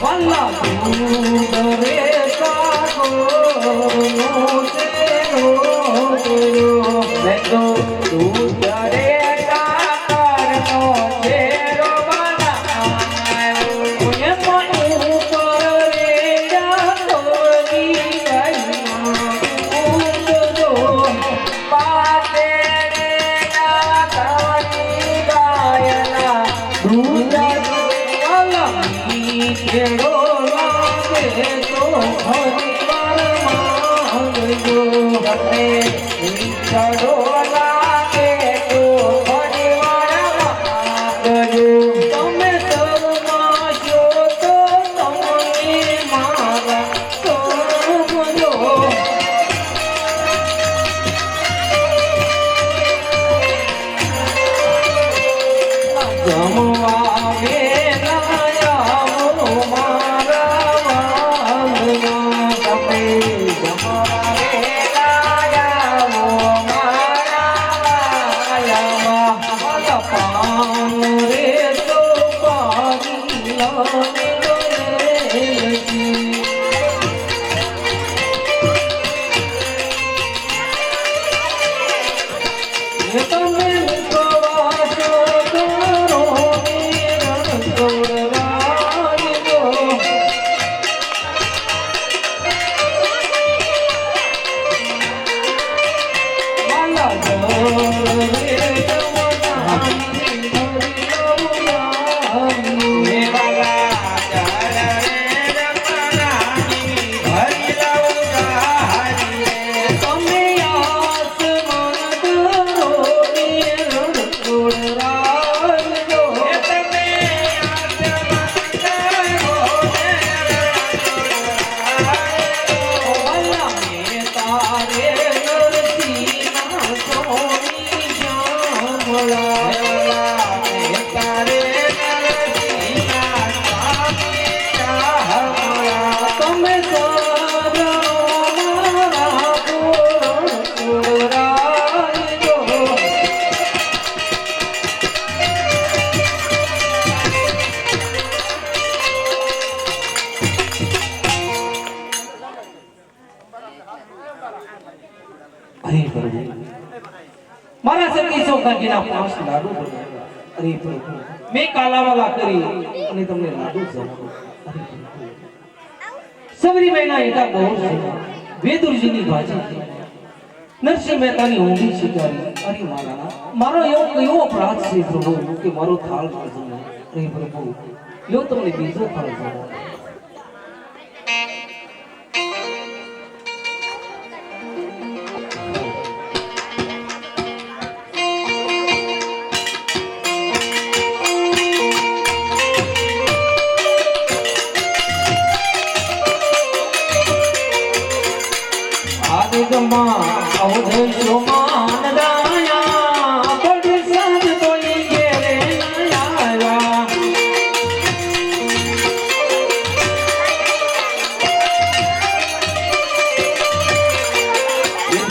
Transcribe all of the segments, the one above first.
વાલા તું રે સાગરનો તેરો મેં તો તું રે કાકરનો તેરો બનાવ્યો એ મન ઉપર રે ડાકોરી ગઈ પાતે રે નાથની ગાયના ખેડો લાગે તો હરિવાર માંગજો તમે ખેડો લાગે તો હરિવાર માંગજો તમે સર્વમાં છો તો તમને મારા સર્વજો જમવા મારા સતી સૌભાગ્યના 5 લાડુ બનાવ્યા. અરે પ્રભુ મેં કાલાવાલા કરી અને તમને લાડુ જમાડો. અરે પ્રભુ સબરી મહિના એટા ગૌર છે વેદુરજીની ભાજી નરસિંહ મહેતાની ઊંઘી શિકારી. અરે મારો એવો અપરાધ છે પ્રભુ કે મારો થાળ ખાજો. અરે પ્રભુ યો તમને બીજો થાળ જમાડો. અવધેશો માન દાયા પડ સંત કોઈ ઘેરે આવ્યા.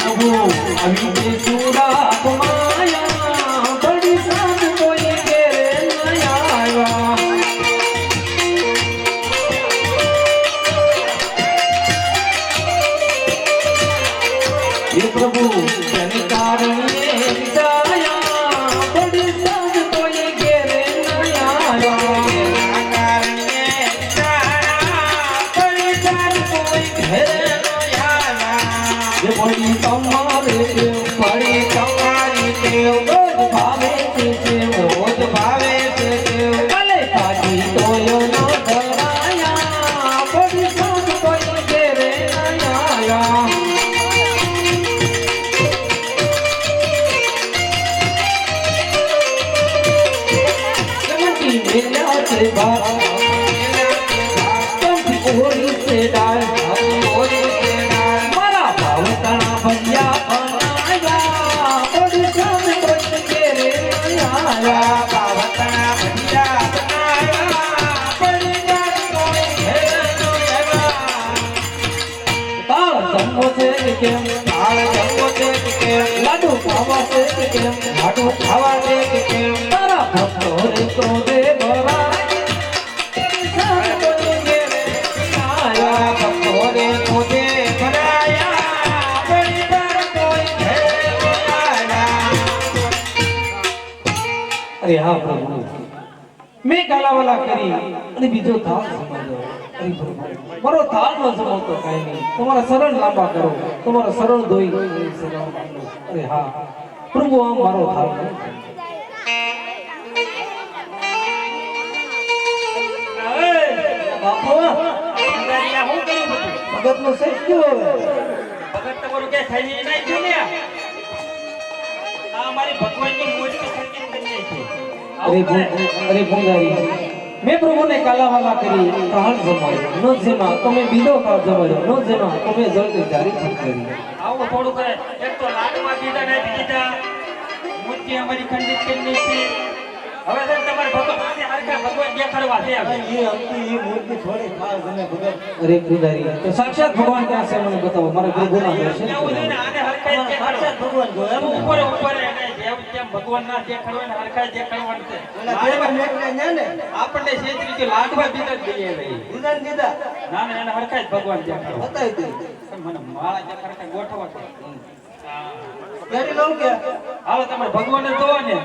પ્રભુ અવિદે સુરા માયા પડ સંત કોઈ ઘેરે આવ્યા. પ્રભુ તેને કારણે વિદાયા બડી સંત કોઈ ઘેરે ન આવ્યા. કારણે વિદાયા બડી સંત કોઈ ઘેરે ન આવ્યા. જે બડી તમારી ટેવ રોજ ભાવે છે રોજ ભાવે છે કાલે પાછી તોયો ન ધરાયા બડી સંત કોઈ ઘેરે ન આવ્યા. મારા ભાવતા ભૈયા બનાયા બડી સંત કોઈ ઘેરે આવ્યા. ભાવતા ભૈયા બનાયા બડી સંત કોઈ ઘેરે આવ્યા. તાળ જમવો છે કે કેમ તાળ જમવો છે કે કેમ લાડુ ખાવા છે કે કેમ લાડુ ખાવા છે કે કેમ તારા ભક્તો રે તો દે ભરાય સંત કોઈ ઘેરે હા પ્રભુ મેં કાલાવાલા કરી અને બીજો થાળ સમાજો અરે પ્રભુ મારો થાળ ન સમાવતો કાંઈ નહીં તમારા શરણ લાંબા કરો તમારા શરણ ધોઈ શરણ માંગો અરે હા પ્રભુ આમ મારો થાળ બાપુ ભગત નો સેજ કેવો હવે ભગત તમારું કે થઈ નહીં ગયું ને આ મારી ભગવાનની મૂર્તિ ખરીદી કરી છે અરે ભંગારી મેં પ્રભુને કાલાવાલા કરી થાળ જમાડ્યો ન જેમાં તમે બીજો થાળ જમાડ્યો ન જેમાં તમે જલ્દી જારી કરી આવું થોડું કરે એક તો લાડવા દીધા ને દીધા મૂર્તિ અમારી ખંડિત કરી છે હવે તો તમારે ભગવાન હરખા ભગવાન દેખાડવા છે એ મૂર્તિ થોડી થાળ તમે ભગત અરે ભંગારી તો સાક્ષાત ભગવાન ક્યાં છે મને બતાવો મારે કોઈ ગુના છે એવું નહીં ને આને હરખા જ સાક્ષાત દેખાડવા ભગવાન જો એમ ને ઉપર ઉપર એને જેમ તેમ ભગવાન ના દેખાડવા ને હરખા જ દેખાડવાનું છે ઓલા દેવા મેકને ન્યા ને આપણને સેજ રીતે લાડવા દીધા જ દઈએ લઈ દીદાન દીદા ના ના એને હરખા જ ભગવાન દેખાડવા બતાવી દે મને માળા દેખાડતા ગોઠવા છે કેરી લઉં કે હાલો તમે ભગવાનને જોવો ને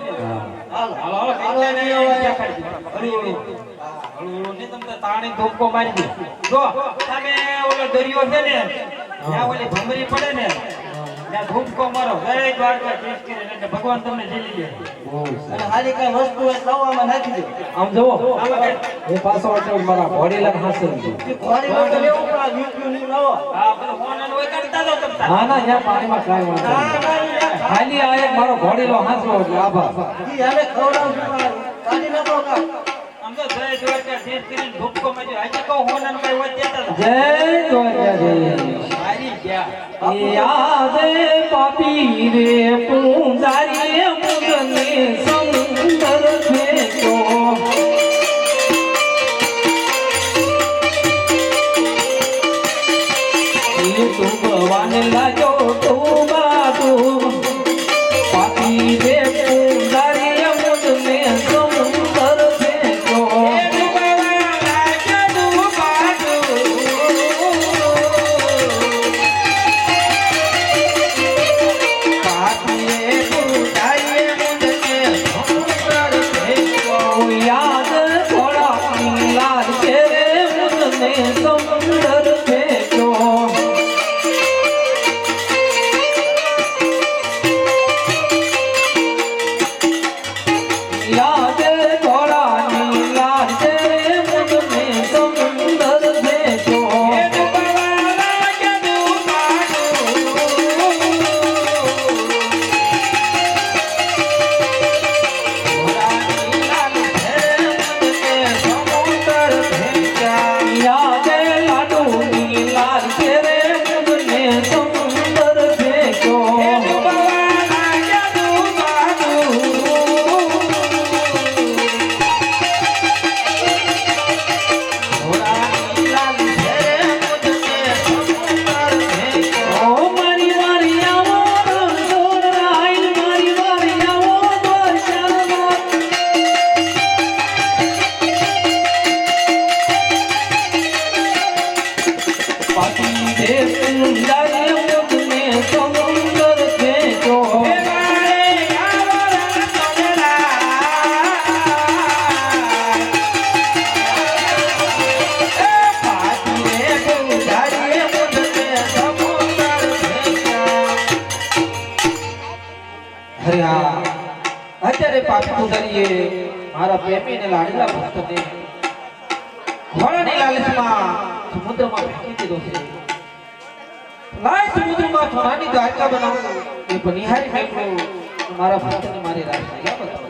હાલો હાલો હાલો હાલો કઈ નહીં નહીં હવે. દેખાડી દીધા. હળવું હળવું નહીં તમને તાણી ધોપકો મારી દે જો તમે ઓલો દરિયો છે ને ત્યાં ઓલી ભમરી પડે ને ત્યાં ધોપકો મારો જય દ્વારકાધીશ કરીને એટલે ભગવાન તમને ઝીલી લે અને હારી કઈ વસ્તુ હોય તો આમાં નાખી દે આમ જુઓ હાલો કે હું પાછો વચ્ચે મારા ઘોડીલા હાંસલ છું એ ઘોડી માટે લેવું પણ આ યુટ્યુબ ની લાવો હા બધું ફોન અને હોય કરતા જાઓ તમે તાર. હા ના ત્યાં પાણીમાં કાંઈ વાંધો નહીં. ખાલી આ એક મારો ઘોડીલો હાંસવો એટલે આભાર ઈ હવે ખવડાવશું પણ કાઢી નાખો કા આમ તો જય દ્વારકાધીશ કરીને ધોપકો માર્યો આજે કહો ફોન અને કઈ હોય દેતા જાઓ. જય દ્વારકાધીશ હારી ગયા એ યાદે પાપી રે પૂંજારી મુદને સમુદર ફેંકો એ તું ભગવાન લાજો તું બાજુ પાપી રે પૂંજારી મુદને સમુદર ફેંકો યાદ થોડા લાલ કે રે મુદને સમુદર ફેંકો યાદ થોડા લાલ કે રે મુદને સમુદર ફેંકો યાદ લાડુ લાલ કે રે મુદને સમુદર ફેંકો ઓ મારી મારી આવો રંગોળ રાઈ મારી મારી આવો દર્શનમાં પાટી દે સુંદર મુદને સમુદર ફેંકો અરે હા અત્યારે પાપી પૂજારીએ મારા પ્રેમી ને લાડલા ભક્તને ઘોડાની લાલચમાં સમુદ્રમાં ફેંકી દીધો છે લાય સમુદ્રમાં સોનાની દ્વારકા બનાવું એ બનિહારી મેળવું મારા ભક્તને મારી રાહ બતાવો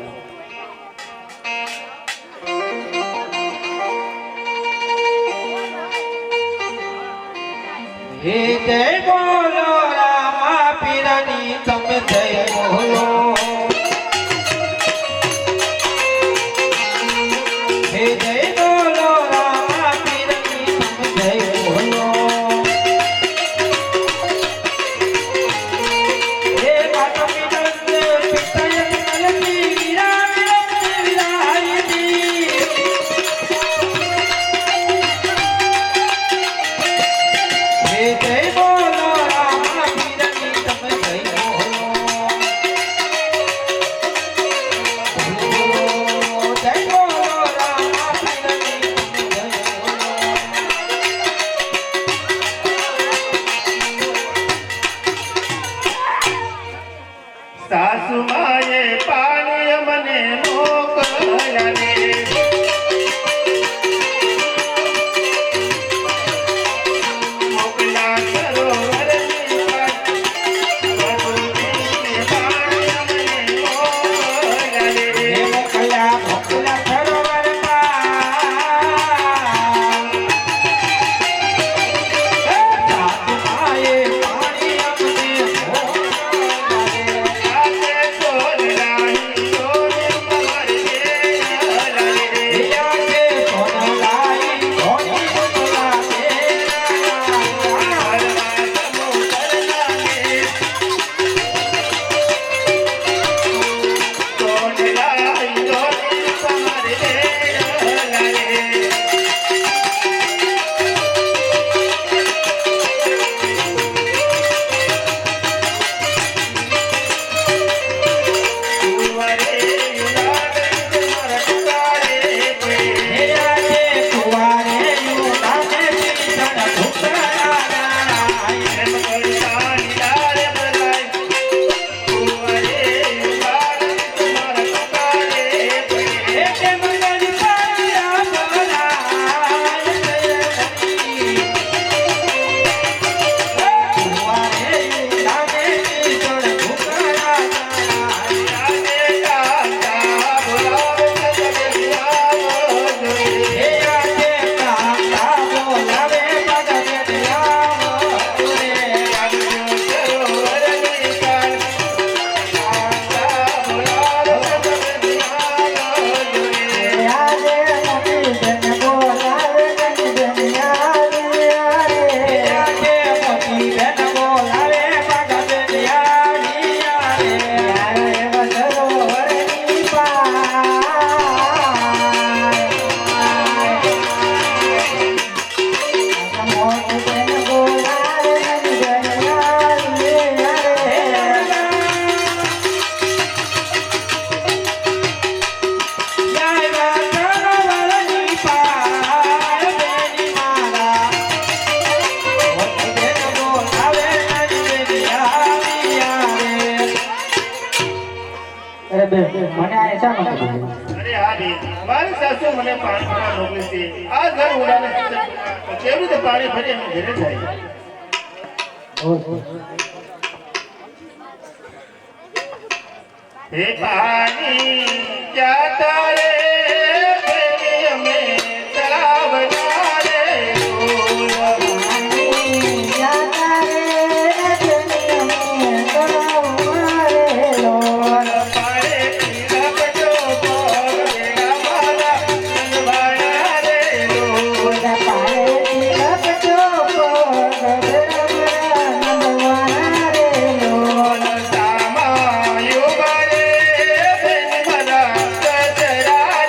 હે જય બોલો રામા પીરાની તમે જય બોલો હે જય બોલો રામા પીરાની તમે જય બોલો હે માતા પિતા પિતાય કલકી વીરા વિરાયતી હે જય બોલો રામ અરે બેન મને આ શા માટે બોલ્યું? અરે હા બેન, મારી સાસુ મને પાણી ભરવા મોકલી છે. આ ઘર ઉડાને કેવી રીતે પાણી ભરી અમે ઘરે જાય? હે પાણી ક્યાં તારે ફેરી અમે તળાવના રે પારે પીલા પજો પગ વેગા મારા નંદવાડા રે સામાયો બારે બેન મારા કચરા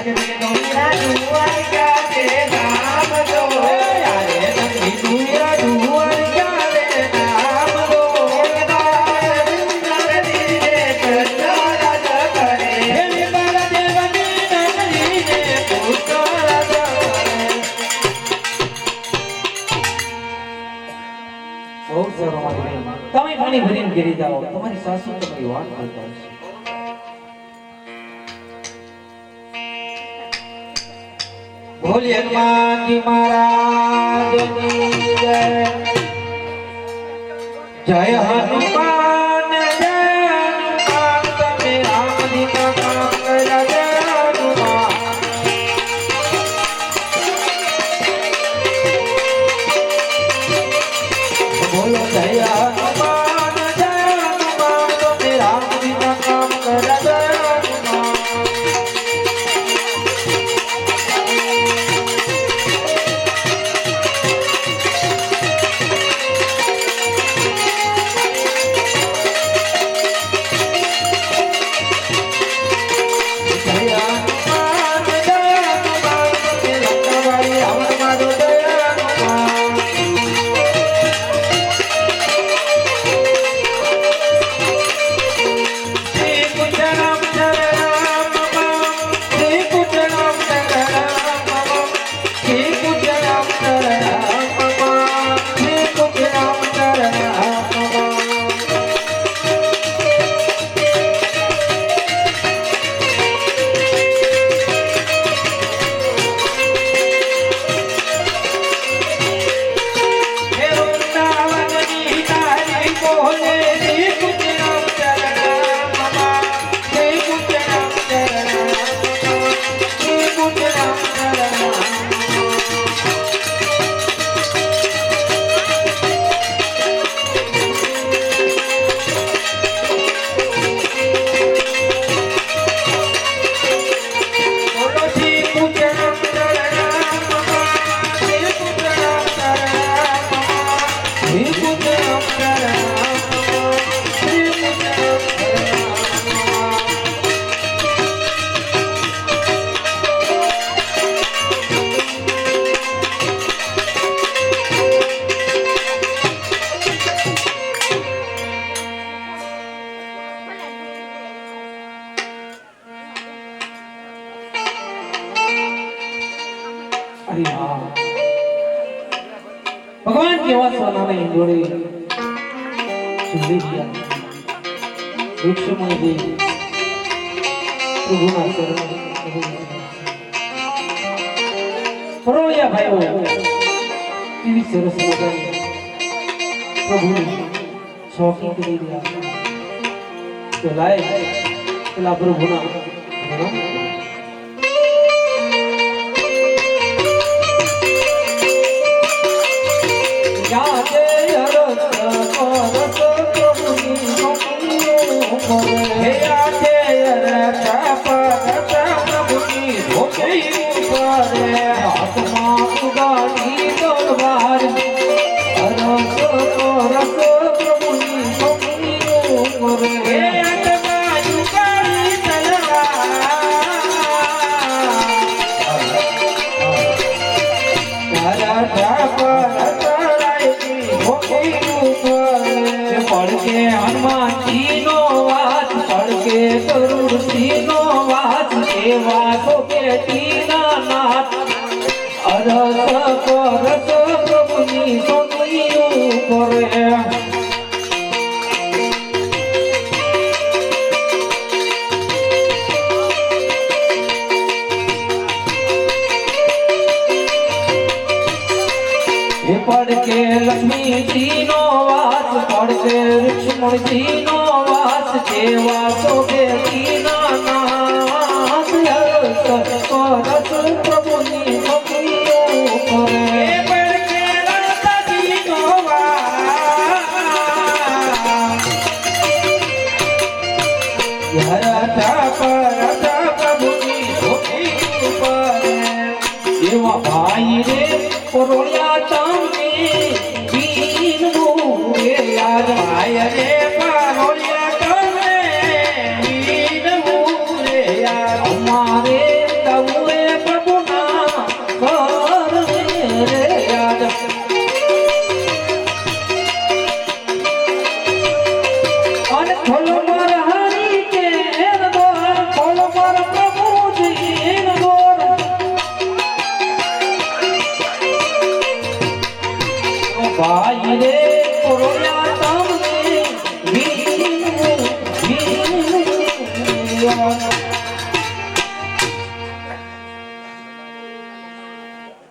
કરી દો રાજુઆર ક્યારે નામ દો યારે નંદી તું રાજુઆર ક્યારે નામ દો નગરી રે કૃષ્ણ રાજ કરે હે મારા દેવની નગરી રે કૃષ્ણ રાજ કરે બહુ સારો મારી બેન તમે પાણી ભરીને ઘેરી જાઓ તમારી સાસુ તમારી વાત કરતા હશે બોલી હનુમાનજી મહારાજની જય જય હનુમાન જય હનુમાન તમે રામજીના કામ કર્યા જય હનુમાન બોલો જય હનુમાન જય હનુમાન તમે રામજીના કામ કર્યા જય હનુમાન ભગવાન કેવા સોનાના ઈંડોળે સુંદી ગયા વૃક્ષમાં જઈ પ્રભુના શરણમાં પરોળિયા ભાઈઓ કેવી સરસ મજાની પ્રભુની શોખી કરી રહ્યા તો લાય પેલા પ્રભુના હનુમાનજી નો વાત પડકે ગરુડજી નો વાત એવા તો બેટીના નાથ અરસ પરસ પ્રભુની સોનીયું કરે પડકે લક્ષ્મીજી નો વાસ પડકે લક્ષ્મણજી નો વાસ જેવા તો બેટીના નાથ હરસ પરસ પ્રભુની ભક્તિઓ કરે પડકે લતાજી નો વાસ હરતા પરતા પ્રભુની ભક્તિઓ કરે એવા ભાઈ રે પરોળિયા તમને દીન ભૂરે યાદ ભાઈ રે પરોળિયા તમને દીન ભૂરે યાદ અમારે તવું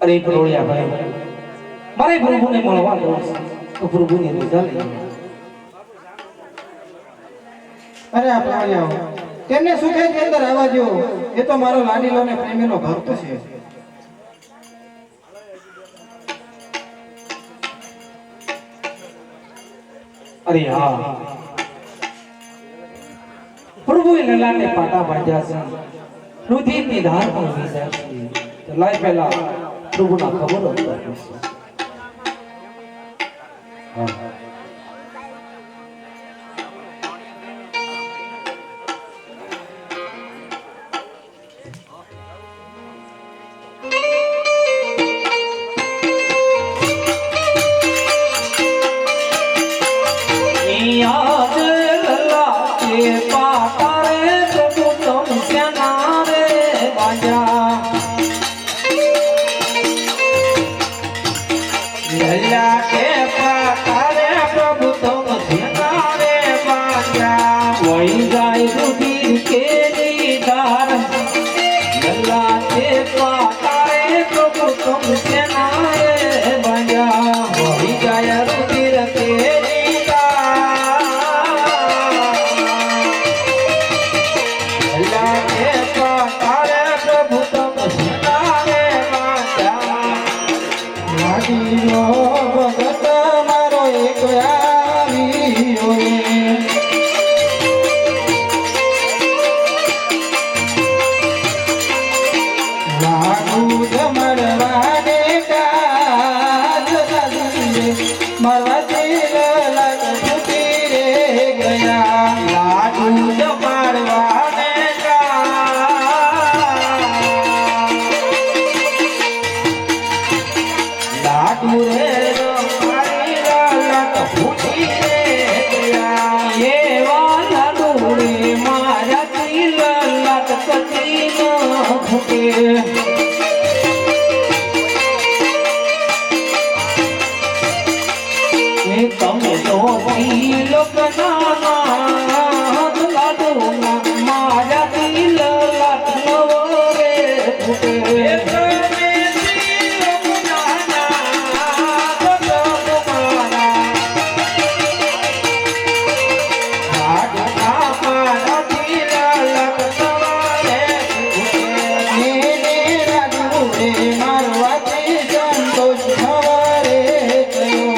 અરે પ્રભુયા ભાઈ મારે પ્રભુને મળવા જવું છે તો પ્રભુની રજા લઈ અરે આ પ્રાણિયાઓ તેમને સુખેની અંદર આવવા દો. એ તો મારો લાડીલો ને પ્રેમીનો ભક્ત છે. અરે હા પ્રભુએ લલાટે પાટા બાંધ્યા છે રુધિરની ધાર પણ વીજા છે લાય પહેલા પ્રભુના ખબર અંતર છે યાદ લલાટે પાટા રે પ્રભુ તમ ક્યાં રે બાજા લલાટે પાટા રે પ્રભુ તમ ક્યાં રે બાજા વહી જાય રુધિર કેરી ધાર લલાટે પાટા રે પ્રભુ તમ ક્યાં રે બાજા વહી જાય રુધિર કેરી ધાર લલાટે પાટા રે પ્રભુ તમ ક્યાં રે બાજા લાડીલો ભગત મારો એક આવ્યો રે. લાડુ જમણવાને કાજ લાડીને મારવાથી લલાટ ફૂટી રે ગયા. લાડુ જમાડવાને લાડુ રે મારી લલાટ ફૂટી રે ગયા એવા લાડુ રે મારાથી લલાટ કદી ન ફૂટે તમે તો લોકના લાડુ મારા દિલ લાટ નવો રે ફૂટે એને લાડુ રે મારવાથી સંતોષ સવારે થયો.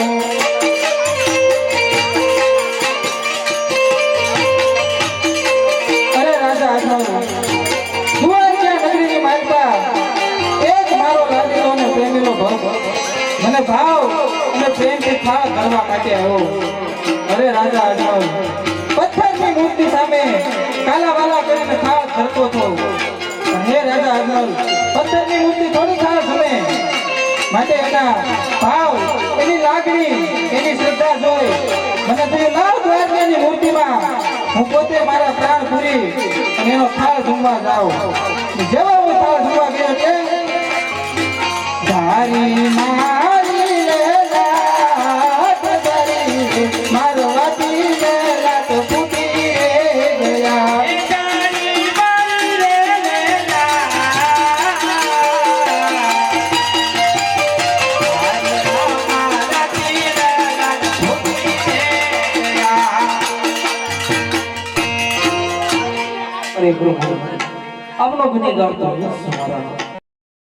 અરે રાજા આજનો દ્વારકા નગરીની માલપા એક મારો લાડીલો અને પ્રેમીનો ભક્ત મને ભાવ અને પ્રેમથી થા કરવા માટે આવ્યો. અરે રાજા આજનો પથ્થરની મૂર્તિ સામે કાલાવાલા કરીને થા ધરતો હતો. પણ હે રાજા આજનો પથ્થરની મૂર્તિ થોડી થા સામે માટે એના ભાવ એની લાગણી એની શ્રદ્ધા જોઈ મને થયું લાવ દ્વારકાની મૂર્તિમાં હું પોતે મારા પ્રાણ પૂરી અને એનો થાળ જમવા જાઉં. જેવા હું થાળ જમવા ગયો કે ધારી મારી લલાટ ધારી મારવાથી લલાટ ફૂટી રે ગયા. અરે પ્રભુ આપનો ગુનેગાર તો નથી મારા